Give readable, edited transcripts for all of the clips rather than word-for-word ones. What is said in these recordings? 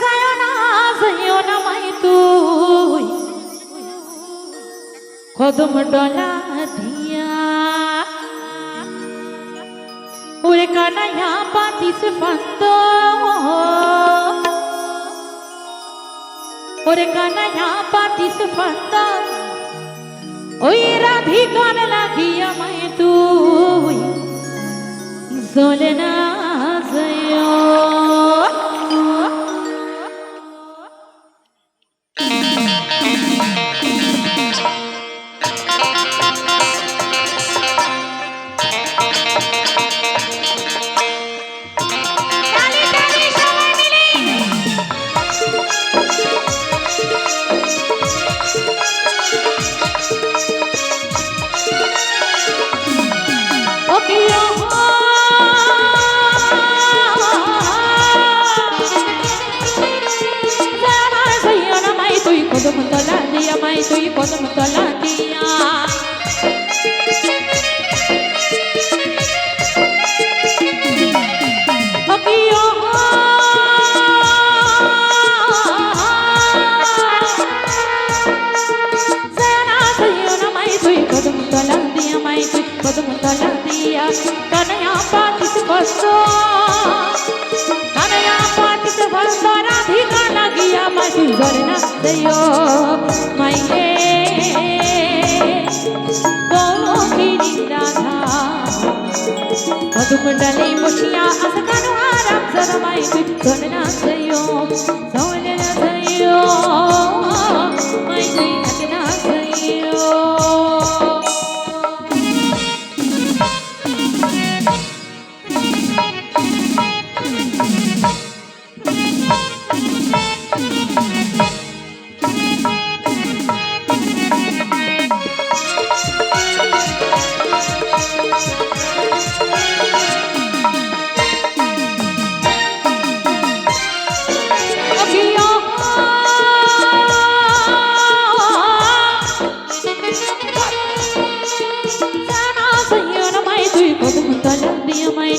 যাইও না মাই তুই কদম ডলা দিয়া ওরে কানাইয়া পাতিস ফন্দ ওরে কানাইয়া পাতিস ফন্দ ওই রাধিকার লাগিয়া মাই তুই চলে না যাইও কদম তলা দিয়া মাই তুই কদম তলা দিয়া কদম তলা দিয়া মাই তুই কদম তলা দিয়া কানয়া পাতিস বস্ত কানয়া পাতিস বস্ত রাধিকা লাগিয়া মাই তুই ঘরে না যাইও মাই হে গৌরকিনী রাধা কদম ডালে বসিয়া আস কানু আরাম জরা মাই তুই ঘরে না যাইও চলে না যাইও মাই তুই ঘরে না যাইও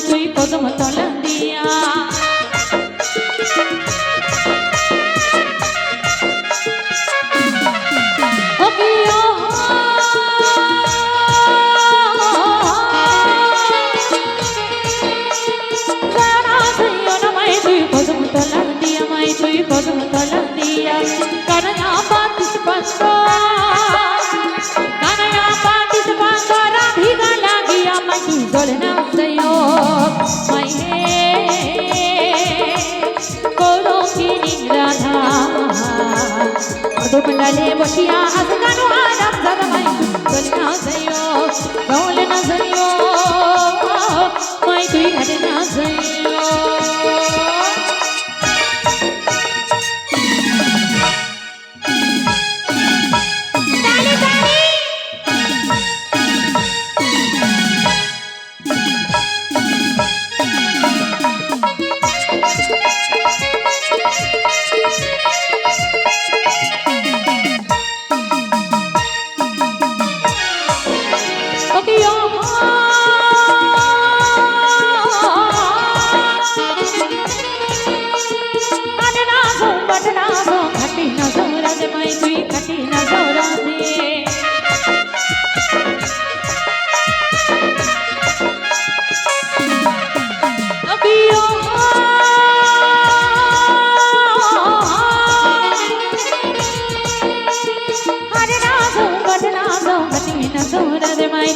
তুই কদম তলা দিয়া তুই কদম তলা দিয়া কানয়া পাতিস বস্ত কানয়া পাতিস বস্ত রাধিকা লাগিয়া মাই তুই চলে না যাইও মাই হে গৌরকিনী রাধা কদম ডালে বসিয়া আস কানু আরাম জরা মাই তুই চলে না যাইও চলে না যাইও মাই তুই ঘরে না যাইও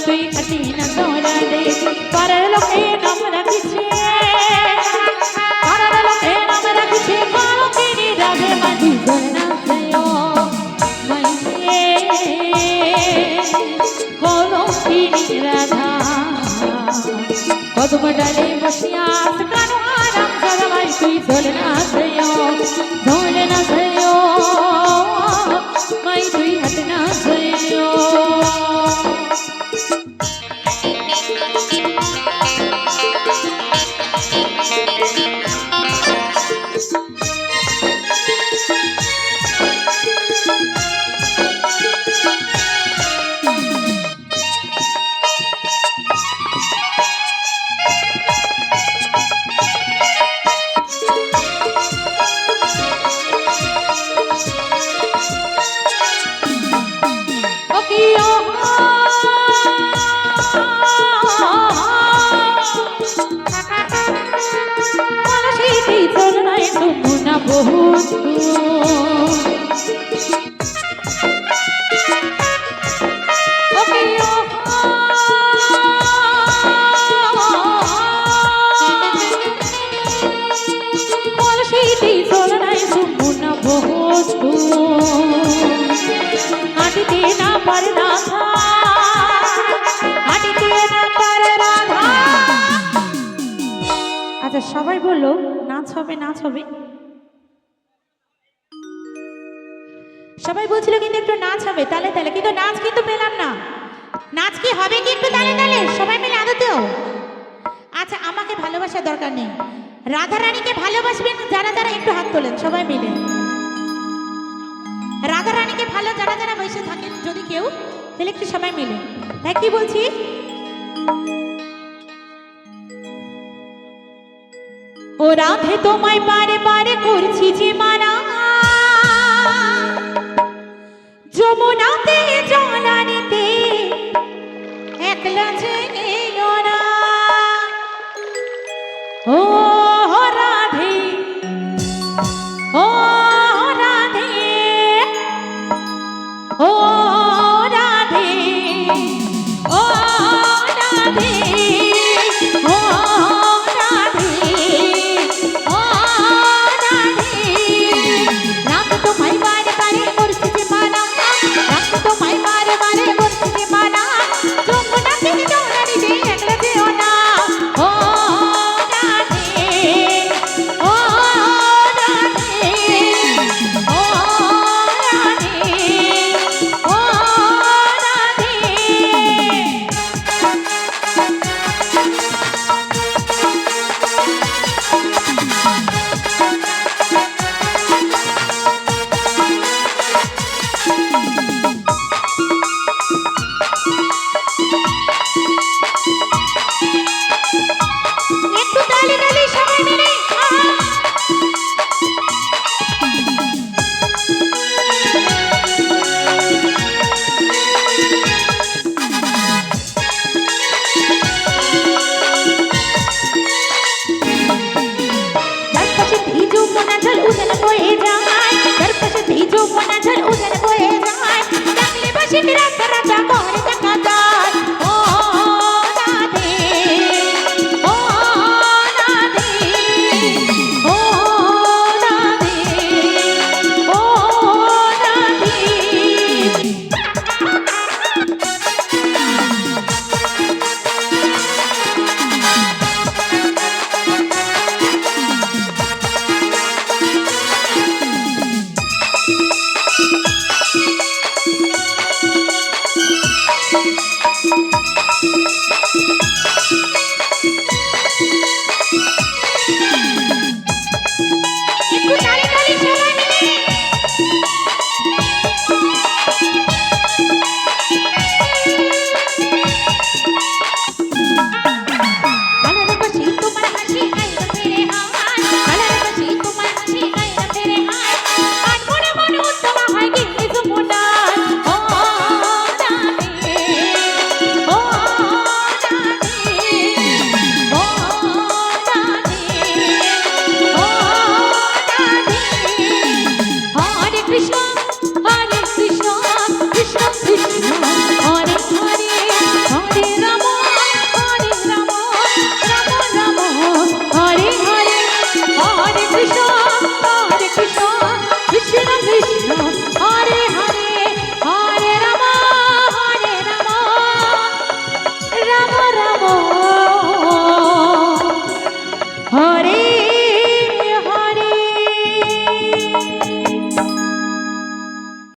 তুই খাটি না তোরা দে পারার লোকে নাম রাখিছে পারার লোকে নাম রাখিছে গৌরকিনী রাধে মাই তুই ঘরে না যাইও মাই হে গৌরকিনী রাধা কদম ডালে বসিয়া আস কানু আরাম জরা মাই তুই চলে না যাইও চলে না যাইও মাই তুই হাতে না যাইও বহুত ওকে কলসিটি চলনায় সুমনা বহুত আটিতে না পারে রাধা আটিতে না পারে রাধা। আচ্ছা সবাই বললো নাচ হবে নাচ হবে, সবাই বলছিল কিন্তু একটু নাচ হবে তালে তালে, কিন্তু নাচ কিন্তু পেলাম না। নাচ কি হবে কি একটু তালে তালে সবাই মিলে আদতেও? আচ্ছা আমাকে ভালোবাসার দরকার নেই, রাধা রানীকে ভালোবাসবেন যারা যারা একটু হাত তোলেন সবাই মিলে। রাধা রানীকে ভালো যারা যারা বসে থাকেন যদি কেউ, তাহলে একটু সবাই মিলে। হ্যাঁ কি বলছি? ও রাধে তোমায় বারে বারে করছি যে মানা, যমুনাতে জলানিতে একলা যে এলো না। ও রাধে ও রাধে ও রাধে ও রাধে ও রাধে ও রাধে। রাত তোমায় বারে বারে করছি যে মানা, রাত তোমায় বারে বারে করছি যে মানা, যমুনাতে জলানিতে একলা যেও না। ও রাধে ও রাধে ও রাধে ও রাধে। একটু তালি তালি সবাই মিলে আহা। যার পাশেতেই যমুনা জল উজান বয়ে যায়, যার পাশেতেই যমুনা জল উজান বয়ে যায়, ডাকলে বাঁশির রাস্তা